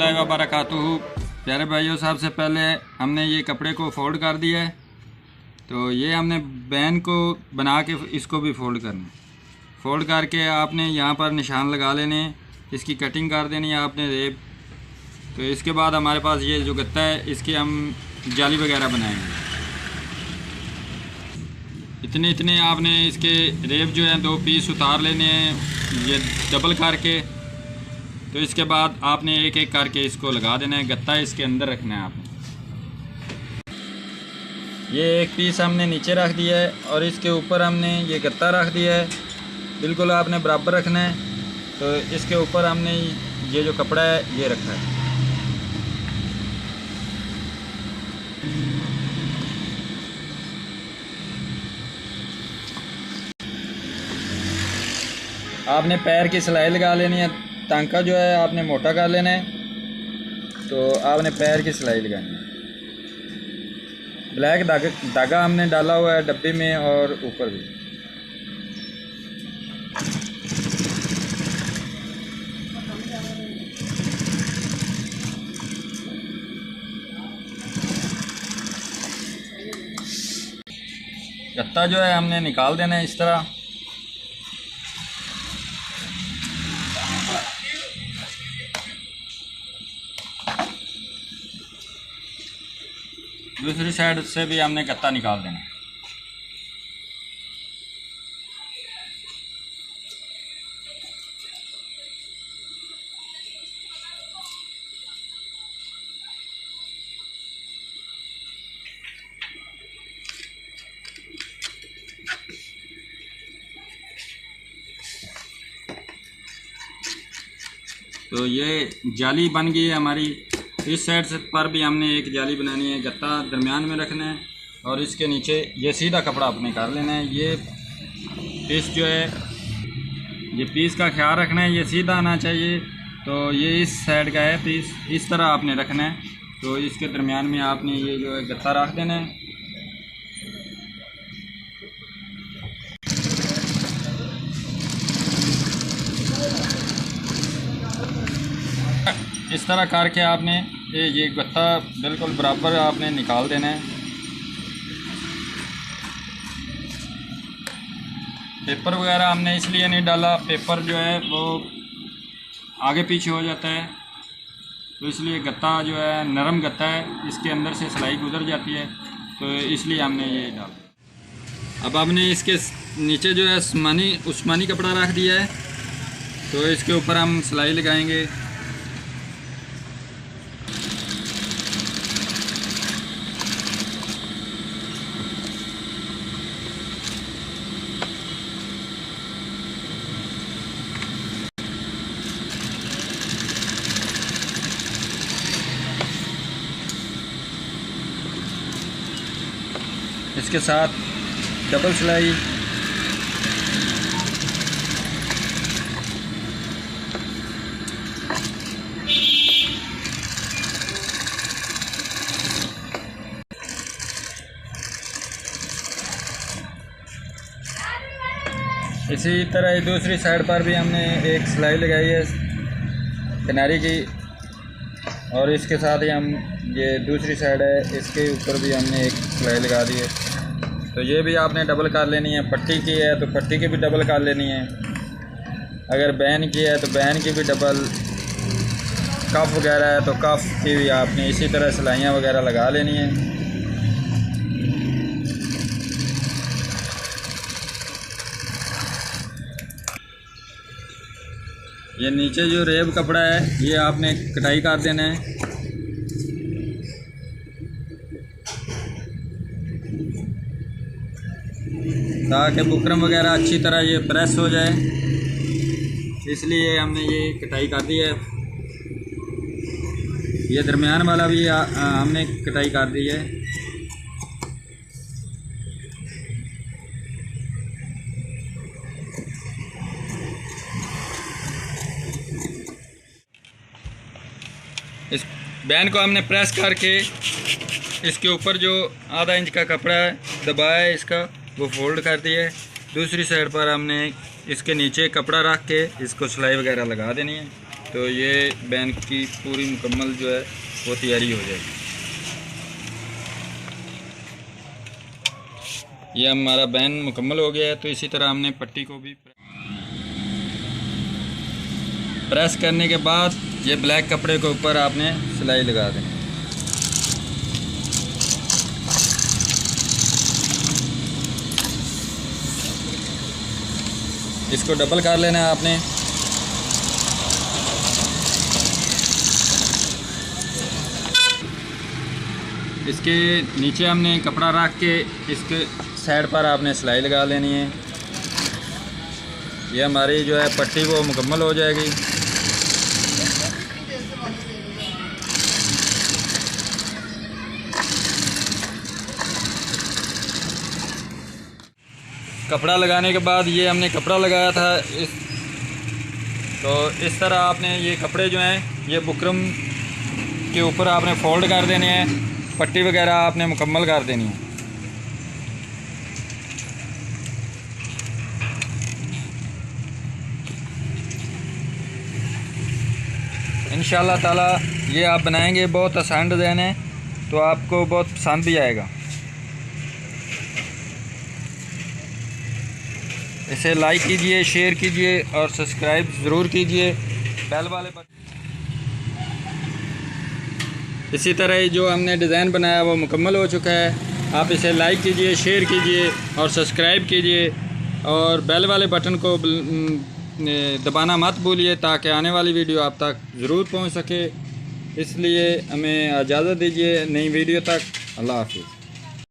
रहमतुल्लाहि व बरकातुहू। प्यारे भाइयों, सबसे पहले हमने ये कपड़े को फोल्ड कर दिया है। तो ये हमने बैन को बना के इसको भी फोल्ड करना है। फोल्ड करके आपने यहाँ पर निशान लगा लेने, इसकी कटिंग कर देनी है आपने रेब। तो इसके बाद हमारे पास ये जो गत्ता है इसकी हम जाली वगैरह बनाएंगे। इतने आपने इसके रेब जो है 2 पीस उतार लेने हैं ये डबल करके। तो इसके बाद आपने एक एक करके इसको लगा देना है। गत्ता इसके अंदर रखना है आपने। ये एक पीस हमने नीचे रख दिया है और इसके ऊपर हमने ये गत्ता रख दिया है। बिल्कुल आपने बराबर रखना है। तो इसके ऊपर हमने ये जो कपड़ा है ये रखा है। आपने पैर की सिलाई लगा लेनी है। टांका जो है आपने मोटा कर लेना है। तो आपने पैर की सिलाई लगानी है। ब्लैक धागा हमने डाला हुआ है डब्बे में और ऊपर भी। गत्ता जो है हमने निकाल देना है इस तरह। दूसरी साइड से भी हमने गत्ता निकाल देना है। तो ये जाली बन गई है हमारी। इस साइड से पर भी हमने एक जाली बनानी है। गत्ता दरमियान में रखना है और इसके नीचे ये सीधा कपड़ा अपने कर लेना है। ये पीस जो है ये पीस का ख्याल रखना है, ये सीधा आना चाहिए। तो ये इस साइड का है पीस, इस तरह आपने रखना है। तो इसके दरमियान में आपने ये जो है गत्ता रख देना है। इस तरह करके आपने ये गत्ता बिल्कुल बराबर आपने निकाल देना है। पेपर वगैरह हमने इसलिए नहीं डाला, पेपर जो है वो आगे पीछे हो जाता है। तो इसलिए गत्ता जो है नरम गत्ता है, इसके अंदर से सिलाई गुजर जाती है। तो इसलिए हमने ये डाला। अब आपने इसके नीचे जो है उस्मानी कपड़ा रख दिया है। तो इसके ऊपर हम सिलाई लगाएंगे। इसके साथ डबल सिलाई। इसी तरह दूसरी साइड पर भी हमने एक सिलाई लगाई है किनारे की। और इसके साथ ही हम ये दूसरी साइड है इसके ऊपर भी हमने एक सिलाई लगा दी है। तो ये भी आपने डबल कर लेनी है। पट्टी की है तो पट्टी की भी डबल कर लेनी है। अगर बैन की है तो बैन की भी डबल। कफ वगैरह है तो कफ की भी आपने इसी तरह सिलाइयाँ वगैरह लगा लेनी है। ये नीचे जो रेब कपड़ा है ये आपने कटाई कर देना है। ताकि बुकरम वगैरह अच्छी तरह ये प्रेस हो जाए, इसलिए हमने ये कटाई कर दी है। ये दरमियान वाला भी हमने कटाई कर दी है। इस बैन को हमने प्रेस करके इसके ऊपर जो आधा इंच का कपड़ा है दबाया है इसका वो फोल्ड कर दिया है। दूसरी साइड पर हमने इसके नीचे कपड़ा रख के इसको सिलाई वगैरह लगा देनी है। तो ये बैन की पूरी मुकम्मल जो है वो तैयारी हो जाएगी। ये हमारा बैन मुकम्मल हो गया है। तो इसी तरह हमने पट्टी को भी प्रेस करने के बाद ये ब्लैक कपड़े के ऊपर आपने सिलाई लगा देनी। इसको डबल कर लेना है आपने। इसके नीचे हमने कपड़ा रख के इसके साइड पर आपने सिलाई लगा लेनी है। ये हमारी जो है पट्टी वो मुकम्मल हो जाएगी। कपड़ा लगाने के बाद ये हमने कपड़ा लगाया था तो इस तरह आपने ये कपड़े जो हैं ये बुकरम के ऊपर आपने फोल्ड कर देने हैं। पट्टी वगैरह आपने मुकम्मल कर देनी है। इंशाल्लाह ताला ये आप बनाएंगे, बहुत आसान डिज़ाइन है तो आपको बहुत पसंद भी आएगा। इसे लाइक कीजिए, शेयर कीजिए और सब्सक्राइब ज़रूर कीजिए बेल वाले पर। इसी तरह जो हमने डिज़ाइन बनाया वो मुकम्मल हो चुका है। आप इसे लाइक कीजिए, शेयर कीजिए और सब्सक्राइब कीजिए और बेल वाले बटन को दबाना मत भूलिए ताकि आने वाली वीडियो आप तक ज़रूर पहुंच सके। इसलिए हमें इजाज़त दीजिए नई वीडियो तक। अल्लाह हाफिज़।